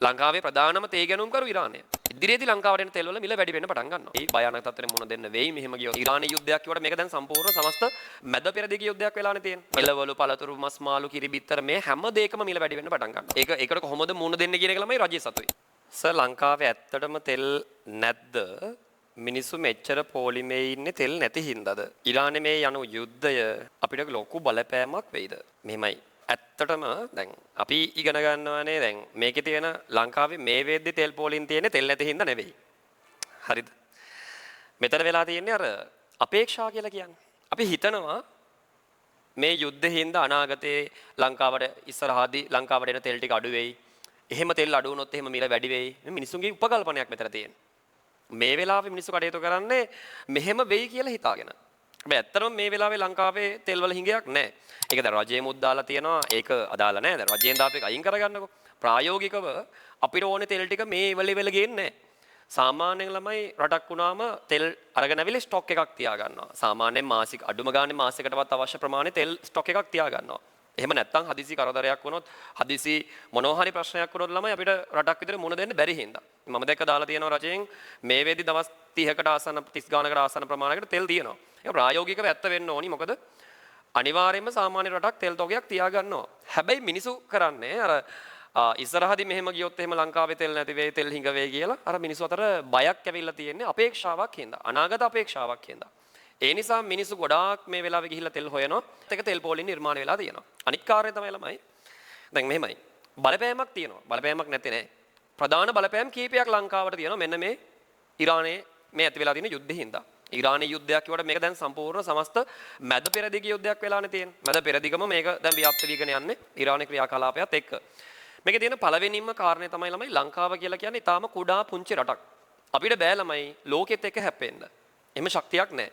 ලංකාවේ ප්‍රධානම තේ ගැනුම්කරු ඉරානය. ඉදිරියේදී ලංකාවට එන තෙල් වල මිල වැඩි වෙන්න පටන් ගන්නවා. මේ භයානක තත්ත්වෙට මුහුණ දෙන්න වෙයි මෙහෙම ගියොත්. ඉරානයේ යුද්ධයක් කියවට මේක දැන් සම්පූර්ණ සමස්ත මැද පෙරදිග යුද්ධයක් වෙලානේ තියෙන්නේ. එළවලු පළතුරු මස් මාළු කිරි බිත්තර මේ හැම දෙයකම මිල වැඩි වෙන්න පටන් ගන්නවා. ඒකට කොහොමද මුහුණ දෙන්නේ කියන එක ළමයි රජයේ සතුයි. සර් ලංකාවේ ඇත්තටම තෙල් නැද්ද? මිනිස්සු මෙච්චර පොලිමේ ඉන්නේ තෙල් නැති හින්දාද? ඉරානයේ මේ යන යුද්ධය අපිට ලොකු බලපෑමක් වෙයිද? මෙහෙමයි. ඇත්තටම දැන් අපි ඉගෙන ගන්නවානේ දැන් මේකේ තියෙන ලංකාවේ මේ වෙද්දි තෙල් පොලින් තියෙන්නේ තෙල් නැති හින්දා නෙවෙයි. හරිද? මෙතන වෙලා තියෙන්නේ අර අපේක්ෂා කියලා කියන්නේ. අපි හිතනවා මේ යුද්ධෙ හින්දා අනාගතේ ලංකාවට ඉස්සරහදී ලංකාවට එන තෙල් ටික අඩු වෙයි. එහෙම තෙල් අඩු වුණොත් එහෙම මිල වැඩි වෙයි. මේ මිනිසුන්ගේ උපකල්පනයක් මෙතන තියෙන්නේ. මේ වෙලාවේ මිනිස්සු කටයුතු කරන්නේ මෙහෙම වෙයි කියලා හිතාගෙන. හැබැයි ඇත්තටම මේ වෙලාවේ ලංකාවේ තෙල් වල හිඟයක් නැහැ. ඒක දැන් රජයේ මුත් දාලා තියෙනවා. ඒක අදාළ නැහැ. දැන් රජයෙන් දාපු එක අයින් කරගන්නකො. ප්‍රායෝගිකව අපිට ඕනේ තෙල් ටික මේ වෙලෙ ගේන්නේ නැහැ. සාමාන්‍යයෙන් ළමයි රටක් වුණාම තෙල් අරගෙන අවිලි ස්ටොක් එකක් තියා ගන්නවා. සාමාන්‍යයෙන් මාසික අඩුම ගානේ මාසයකටවත් අවශ්‍ය ප්‍රමාණය තෙල් ස්ටොක් එකක් තියා ගන්නවා. එහෙම නැත්නම් හදිසි කරදරයක් වුණොත් හදිසි මොනවා හරි ප්‍රශ්නයක් වුණොත් ළමයි අපිට රටක් විතර මුණ දෙන්න බැරි හින්දා. මම දැක්ක දාලා තියෙනවා රජයෙන් මේ වෙද්දි දවස් 30කට ආසන්න 30 ගානකට ආසන්න ප්‍රමාණයකට තෙල් තියෙනවා. ඒක ප්‍රායෝගිකව ඇත්ත වෙන්න ඕනි. මොකද අනිවාර්යයෙන්ම සාමාන්‍ය රටක් තෙල් තොගයක් තියා ගන්නවා. හැබැයි මිනිසු කරන්නේ අර ඉස්සරහදී මෙහෙම ගියොත් එහෙම ලංකාවේ තෙල් නැති වෙයි තෙල් හිඟ වෙයි කියලා අර මිනිස්සු අතර බයක් ඇවිල්ලා තියෙන්නේ අපේක්ෂාවක් හින්දා. අනාගත අපේක්ෂාවක් හින්දා. ඒ නිසා මිනිස්සු ගොඩාක් මේ වෙලාවේ ගිහිල්ලා තෙල් හොයනවා. ඒක තෙල් පොලින් නිර්මාණය වෙලා තියෙනවා. අනිත් කාර්යය තමයි ළමයි. දැන් මෙහෙමයි. බලපෑමක් තියෙනවා. බලපෑමක් නැත්තේ නෑ. ප්‍රධාන බලපෑම් කීපයක් ලංකාවට තියෙනවා. මෙන්න මේ ඉරානයේ මේ ඇති වෙලා තියෙන යුද්ධෙ හින්දා. ඉරානයේ යුද්ධයක් කියවට මේක දැන් සම්පූර්ණ සමස්ත මැද පෙරදිග යුද්ධයක් වෙලානේ තියෙන්නේ. මැද පෙරදිගම මේක දැන් ව්‍යාප්ත වීගෙන යන්නේ ඉරානයේ ක්‍රියාකලාපයත් එක්ක. මේකේ තියෙන පළවෙනිම කාරණේ තමයි ළමයි ලංකාව කියලා කියන්නේ ඊටාම කුඩා පුංචි රටක්. අපිට බෑ ළමයි ලෝකෙත් එක්ක හැප්පෙන්න. එහෙම ශක්තියක් නැහැ.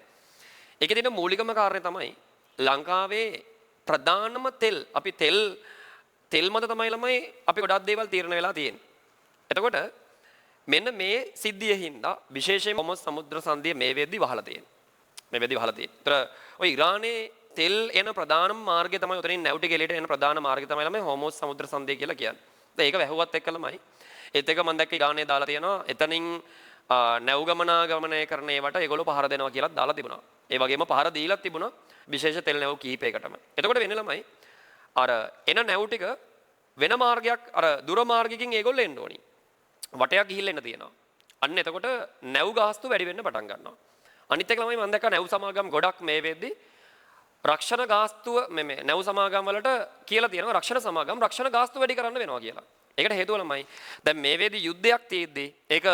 ඒකේ තියෙන මූලිකම කාරණේ තමයි ලංකාවේ ප්‍රධානම තෙල් අපි තෙල් මත තමයි ළමයි අපි ගොඩක් දේවල් තීරණය වෙලා තියෙන්නේ. එතකොට මෙන්න මේ සිද්ධිය හින්දා විශේෂයෙන්ම හොමස් සමුද්‍ර සංධිය මේ වෙද්දි වහලා තියෙනවා. මේ වෙද්දි වහලා තියෙනවා. ඒතර ඔය ඉරානයේ තෙල් එන ප්‍රධානම මාර්ගය තමයි උතනින් නැවුටි ගෙලයට එන ප්‍රධාන මාර්ගය තමයි ළමයි හොමස් සමුද්‍ර සංධිය කියලා කියන්නේ. ඒක වැහුවත් එක්ක ළමයි ඒත් එක මම දැක්ක ඉරානයේ දාලා තියෙනවා එතනින් නැව් ගමනාගමනය කරන ඒවට ඒගොල්ලෝ පහර දෙනවා කියලා දාලා තිබුණා. ඒ වගේම පහර දීලා තිබුණා විශේෂ තෙල් නැව් කීපයකටම. එතකොට වෙන්නේ ළමයි අර එන නැව් ටික වෙන මාර්ගයක් අර දුර මාර්ගයකින් ඒගොල්ලෝ එන්න ඕනි. වටයක් ගිහිල්ලා එන්න තියෙනවා. අන්න එතකොට නැව් ගාස්තු වැඩි වෙන්න පටන් ගන්නවා. අනිත් එක ළමයි මම දැක්ක නැව් සමාගම් ගොඩක් මේ වෙද්දි රක්ෂණ ගාස්තුව මේ නැව් සමාගම් වලට කියලා තියෙනවා රක්ෂණ ගාස්තුව වැඩි කරන්න වෙනවා කියලා. ඒකට හේතුව ළමයි දැන් මේ වෙද්දි යුද්ධයක් තියෙද්දි ඒක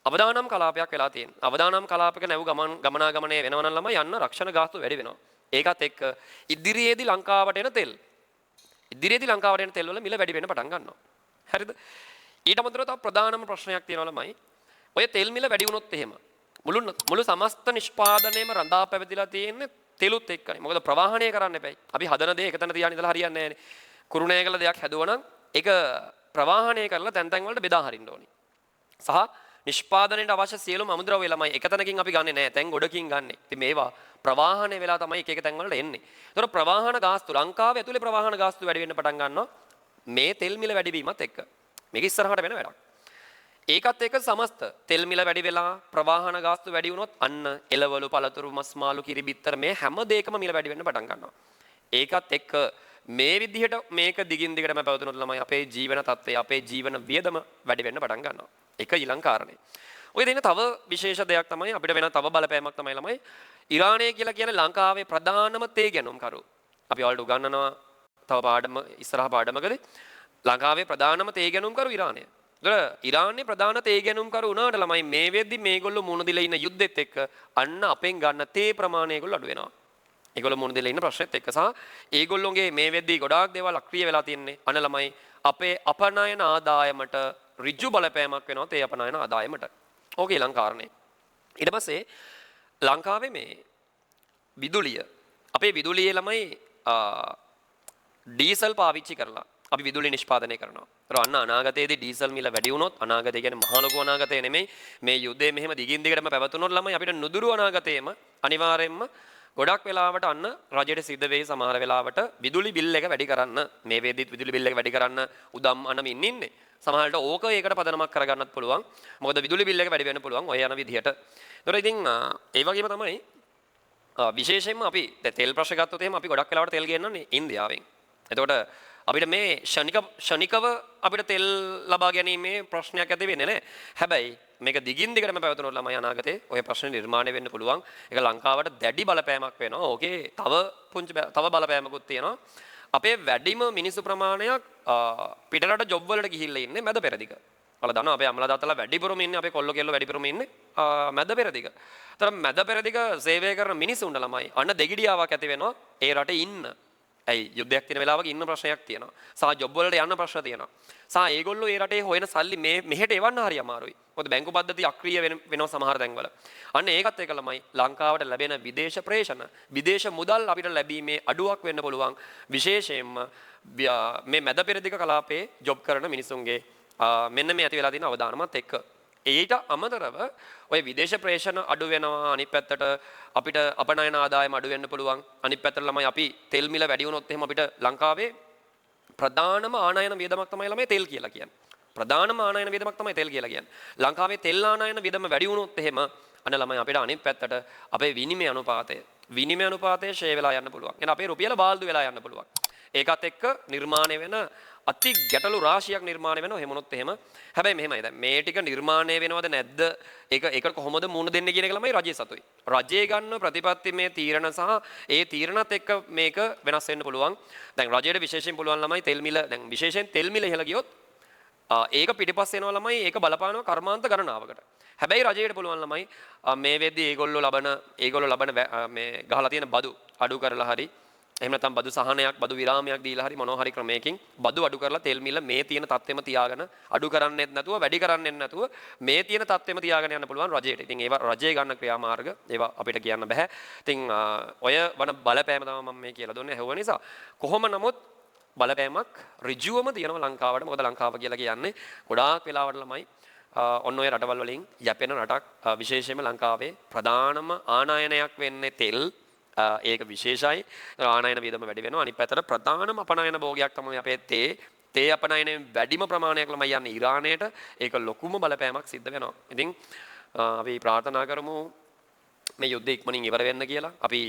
අවදානම් කලාපයක් වෙලා තියෙනවා. අවදානම් කලාපයක නැව් ගමනාගමනය වෙනවා නම් ළමයි යන්න රක්ෂණ ගාස්තුව වැඩි වෙනවා. ඒකත් එක්ක ඉදිරියේදී ලංකාවට එන තෙල් වල මිල වැඩි වෙන්න පටන් ගන්නවා. හරිද? ඊට අමතරව තව ප්‍රධානම ප්‍රශ්නයක් තියෙනවා ළමයි. ඔය තෙල් මිල වැඩි වුණොත් එහෙම මුළු සමස්ත නිෂ්පාදනයේම රඳා පැවතිලා තියෙන්නේ තෙලුත් එක්කනේ. මොකද ප්‍රවාහණය කරන්න එපයි. අපි හදන දේ එක තැන තියාගෙන ඉඳලා හරියන්නේ නැහැනේ. කුරුණෑගල දෙයක් හැදුවා නම් ඒක ප්‍රවාහණය කරලා තැන් තැන් වලට බෙදා හරින්න ඕනි. සහ නිෂ්පාදනයට අවශ්‍ය සියලුම අමුද්‍රව්‍ය ළමයි එක තැනකින් අපි ගන්නෙ නැහැ. තැන් ගොඩකින් ගන්නෙ. ඉතින් මේවා ප්‍රවාහණය වෙලා තමයි එක තැන් වලට එන්නේ. ඒතර ප්‍රවාහන ගාස්තු ලංකාවේ ඇතුලේ ප්‍රවාහන ගාස්තු වැඩි වෙන්න පටන් ගන්නවා. මේ තෙල් මිල වැඩි වීමත් එක්ක. මේක ඉස්සරහට වෙන වැඩක්. ඒකත් එක්ක සමස්ත තෙල් මිල වැඩි වෙලා ප්‍රවාහන ගාස්තු වැඩි වුණොත් අන්න එළවලු පළතුරු මස් මාළු කිරි බිත්තර මේ හැම දෙයකම මිල වැඩි වෙන්න පටන් ගන්නවා. ඒකත් එක්ක මේ විදිහට මේක දිගින් දිගටම පැවතුනොත් ළමයි අපේ ජීවන තත්ත්වය අපේ ජීවන වියදම වැඩි වෙන්න පටන් ගන්නවා. ඒක ඊළඟ කාරණේ. ඔය දෙන තව විශේෂ දෙයක් තමයි අපිට වෙන තව බලපෑමක් තමයි ළමයි ඉරානය කියලා කියන්නේ ලංකාවේ ප්‍රධානම තේ ගැනුම්කරු. අපි ඔයාලට උගන්වනවා තව පාඩම ඉස්සරහ පාඩමකදී ලංකාවේ ප්‍රධානම තේ ගැනුම්කරු ඉරානය. ඒතර ඉරානයේ ප්‍රධාන තේ ගැනුම්කරු වුණාට ළමයි මේ වෙද්දි මේගොල්ලෝ මුණ දීලා ඉන්න යුද්ධෙත් එක්ක අන්න අපෙන් ගන්න තේ ප්‍රමාණය ඒගොල්ලෝ අඩු වෙනවා. ඒගොල්ලෝ මුණ දීලා ඉන්න ප්‍රශ්නෙත් එක්ක සහ ඒගොල්ලෝගේ මේ වෙද්දි ගොඩාක් දේවල් අක්‍රිය වෙලා තින්නේ අන්න ළමයි අපේ අපනයන ආදායමට ඍජු බලපෑමක් වෙනවා තේ අපනයන ආදායමට. ඕකේ ඊළඟ කාරණේ. ඊට පස්සේ ලංකාවේ මේ විදුලිය අපේ විදුලියේ ළමයි ඩීසල් පාවිච්චි කරලා අපි විදුලි නිෂ්පාදනය කරනවා. ඒතර අන්න අනාගතයේදී ඩීසල් මිල වැඩි වුණොත් අනාගතය කියන්නේ මහා ලොකු අනාගතය නෙමෙයි. මේ යුද්ධය මෙහෙම දිගින් දිගටම පැවතුනොත් ළමයි අපිට නුදුරු අනාගතයේම අනිවාර්යයෙන්ම ගොඩක් වෙලාවට අන්න රජයට සිද්ධ වෙයි සමහර වෙලාවට විදුලි බිල් එක වැඩි කරන්න. මේ වේදිත් විදුලි බිල් එක වැඩි කරන්න උදම් අනමින් ඉන්නේ. සමහරවිට ඕක ඒකට පදනමක් කරගන්නත් පුළුවන්. මොකද විදුලි බිල් එක වැඩි වෙන්න පුළුවන් ඔය යන විදිහට. ඒතර ඉතින් ඒ වගේම තමයි විශේෂයෙන්ම අපි තෙල් ප්‍රශ්න ගත්තොත් එහෙම අපි ගොඩක් වෙලාවට තෙල් ගේන්නන්නේ ඉන්දියාවෙන්. එතකොට අපිට මේ ෂණිකව අපිට තෙල් ලබා ගැනීමේ ප්‍රශ්නයක් ඇති වෙන්නේ නැහැ. හැබැයි මේක දිගින් දිගටම පැවතුනොත් ළමයි අනාගතේ ඔය ප්‍රශ්න නිර්මාණය වෙන්න පුළුවන්. ඒක ලංකාවට දැඩි බලපෑමක් වෙනවා. ඕකේ තව බලපෑමකුත් තියෙනවා. අපේ වැඩිම මිනිස්සු ප්‍රමාණයක් පිටරට ජොබ් වලට ගිහිල්ලා ඉන්නේ මැද පෙරදිග. ඔයාලා දන්නවා අපේ අම්මලා තාත්තලා වැඩිපුරම ඉන්නේ අපේ කොල්ලෝ කෙල්ලෝ වැඩිපුරම ඉන්නේ මැද පෙරදිග. ඒතර මැද පෙරදිග සේවය කරන මිනිස්සුන්ට ළමයි අන්න දෙගිඩියාවක් ඇති වෙනවා ඒ රටේ ඉන්න. ඇයි යුද්ධයක් තියෙන වෙලාවක ඉන්න ප්‍රශ්නයක් තියෙනවා. සහ ජොබ් වලට යන්න ප්‍රශ්න තියෙනවා. සහ ඒගොල්ලෝ ඒ රටේ හොයන සල්ලි මෙහෙට එවන්න හරි අමාරුයි. මොකද බැංකු පද්ධති අක්‍රිය වෙනවා සමහර තැන්වල. අන්න ඒකත් එක්ක ළමයි ලංකාවට ලැබෙන විදේශ ප්‍රේෂණ, විදේශ මුදල් අපිට ලැබීමේ අඩුවක් වෙන්න පුළුවන්. විශේෂයෙන්ම මේ මැද පෙරදිග කලාපයේ ජොබ් කරන මිනිසුන්ගේ මෙන්න මේ ඇති වෙලා තියෙන අවදානමත් එක්ක. ඊට අමතරව ඔය විදේශ ප්‍රේෂණ අඩු වෙනවා. අනිත් පැත්තට අපිට අපනයන ආදායම අඩු වෙන්න පුළුවන්. අනිත් පැත්තට ළමයි අපි තෙල් මිල වැඩි වුණොත් එහෙම අපිට ලංකාවේ ප්‍රධානම ආනයන වියදමක් තමයි ළමයි තෙල් කියලා කියන්නේ. ප්‍රධානම ආනයන වියදමක් තමයි තෙල් කියලා කියන්නේ. ලංකාවේ තෙල් ආනයන වියදම වැඩි වුණොත් එහෙම අන්න ළමයි අපිට අනිත් පැත්තට අපේ විනිමය අනුපාතය ෂේ වෙලා යන්න පුළුවන්. එහෙනම් අපේ රුපියල බාල්දු වෙලා යන්න පුළුවන්. ඒකත් එක්ක නිර්මාණය වෙන අති ගැටලු රාශියක් නිර්මාණය වෙනවා. එහෙමනොත් එහෙම. හැබැයි මෙහෙමයි දැන් මේ ටික නිර්මාණය වෙනවද නැද්ද? ඒක කොහොමද මුණ දෙන්නේ කියන එක ළමයි රජයේ සතුයි. රජයේ ගන්න ප්‍රතිපත්තිමය තීරණ සහ ඒ තීරණත් එක්ක මේක වෙනස් වෙන්න පුළුවන්. දැන් රජයට විශේෂයෙන් පුළුවන් ළමයි තෙල් මිල දැන් විශේෂයෙන් තෙල් මිල ඉහළ ගියොත් ඒක පිටිපස්ස එනවා ළමයි ඒක බලපානවා කර්මාන්ත ගණනාවකට. හැබැයි රජයට පුළුවන් ළමයි මේ වෙද්දී ඒගොල්ලෝ ලබන මේ ගහලා තියෙන බදු අඩු කරලා හරි එහෙම නැත්නම් බදු සහනයක් බදු විරාමයක් දීලා හරි මොනවා හරි ක්‍රමයකින් බදු අඩු කරලා තෙල් මිල මේ තියෙන තත්ත්වෙම තියාගෙන අඩු කරන්නෙත් නැතුව වැඩි කරන්නෙත් නැතුව මේ තියෙන තත්ත්වෙම තියාගෙන යන්න පුළුවන් රජයට. ඉතින් ඒවා රජයේ ගන්න ක්‍රියාමාර්ග ඒවා අපිට කියන්න බෑ. ඉතින් ඔය වන බලපෑම තමයි මම මේ කියලා දුන්නේ ඇහුව නිසා. කොහොම නමුත් බලපෑමක් ඍජුවම තියෙනවා ලංකාවට. මොකද ලංකාව කියලා කියන්නේ ගොඩාක් වෙලාවට ළමයි ඔන්න ඔය රටවල් වලින් යැපෙන රටක්. විශේෂයෙන්ම ලංකාවේ ප්‍රධානම ආනයනයක් වෙන්නේ තෙල්. ඒක විශේෂයි. ආනයන වියදම වැඩි වෙනවා. අනිත් පැත්තට ප්‍රධානම අපනයන භෝගයක් තමයි අපේ තේ අපනයනයෙන් වැඩිම ප්‍රමාණයක් ළමයි යන්නේ ඉරානයට. ඒක ලොකුම බලපෑමක් සිද්ධ වෙනවා. ඉතින් අපි ප්‍රාර්ථනා කරමු මේ යුද්ධය ඉක්මනින් ඉවර වෙන්න කියලා. අපි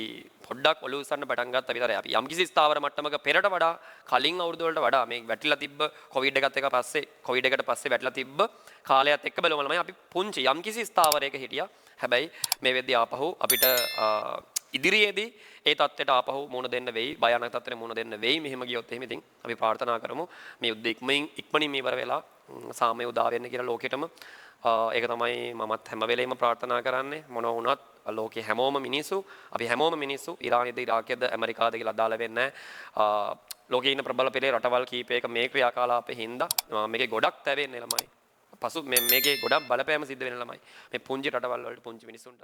පොඩ්ඩක් ඔලුව උස්සන්න පටන් ගත්තා විතරයි. අපි යම්කිසි ස්ථාවර මට්ටමක පෙරට වඩා කලින් අවුරුදු වලට වඩා මේ වැටිලා තිබ්බ කොවිඩ් එකට පස්සේ වැටිලා තිබ්බ කාලයත් එක්ක බලමු ළමයි අපි පුංචි යම්කිසි ස්ථාවරයක හිටියා. හැබැයි මේ වෙද්දී ආපහු අපිට ඉදිරියේදී ඒ තත්ත්වයට ආපහු මුණ දෙන්න වෙයි. භයානක තත්ත්වෙට මුණ දෙන්න වෙයි. මෙහෙම ගියොත් එහෙම ඉතින් අපි ප්‍රාර්ථනා කරමු මේ යුද්ධය ඉක්මනින් ඉවර වෙලා සාමය උදා වෙන්න කියලා ලෝකෙටම. ඒක තමයි මමත් හැම වෙලේම ප්‍රාර්ථනා කරන්නේ. මොන වුණත් ලෝකේ හැමෝම මිනිස්සු ඉරානයේද ඉරාකයේද ඇමරිකාද කියලා අදාළ වෙන්නේ නැහැ. ලෝකේ ඉන්න ප්‍රබල පෙළේ රටවල් කීපයක මේ ක්‍රියාකලාපේ හින්දා මේකේ ගොඩක් තැවෙන්නේ ළමයි. මේකේ ගොඩක් බලපෑම සිද්ධ වෙන ළමයි. මේ පුංචි රටවල් වලට පුංචි මිනිස්සුන්ට